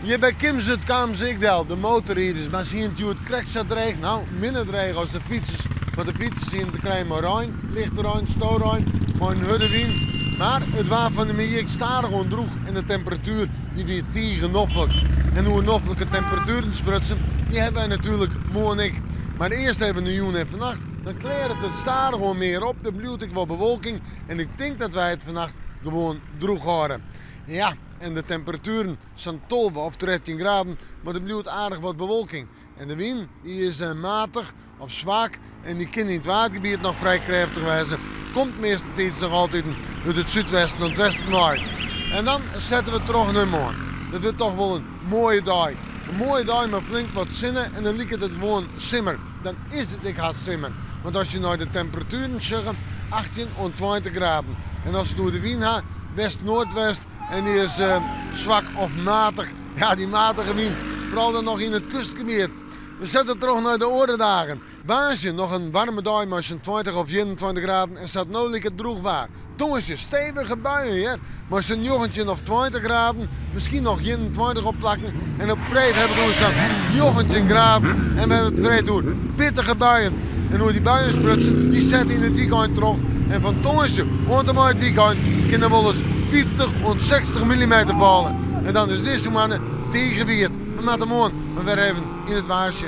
Je bij Kimzut kwamen ze ik del, de motorrijders, maar zien het krijgt ze dreig, nou minder dreig als de fietsers. Want de fietsers zien te krijgen maar rein, licht rein, stoorrein, maar een huddewind. Maar het waar van de milieu starig droeg en de temperatuur die weer tegenoffelijk. En hoe een noffelijke temperaturen sprutsen, die hebben wij natuurlijk mooi en ik. Maar eerst even een joen en vannacht, dan kleert het starig gewoon meer op, dan blijft ik wel bewolking. En ik denk dat wij het vannacht gewoon droeg houden. Ja, en de temperaturen zijn 12 of 13 graden, maar er blijft aardig wat bewolking. En de wind die is matig of zwak en die kan in het watergebied nog vrij krachtig wijzen. Komt meestal nog altijd uit het zuidwesten en het westen naar. En dan zetten we terug naar morgen. Dat wordt toch wel een mooie dag. Een mooie dag met flink wat zinnen en dan lijkt het gewoon simmer. Dan is het ik gaat simmer. Want als je naar de temperaturen zegt, 18 en 20 graden. En als je door de wind gaat, west-noordwest en die is zwak of matig. Ja, die matige wind, vooral dan nog in het kustgebied. We zetten terug naar de orendagen. Baasje, nog een warme dag maar 20 of 21 graden en staat nou lekker droog waar. Toen is je stevige buien hier, maar zo'n 19 of 20 graden, misschien nog 21 opplakken. En op vrijdag hebben we zo'n 19 graden en we hebben het vrijdag door pittige buien. En hoe die buien sprutsen, die zetten in het weekend terug. En van Tongensje, rondom het weekend, kunnen wel eens 50 en 60 mm vallen. En dan is deze mannen tegenweerd. We maken hem weer even in het waarsje.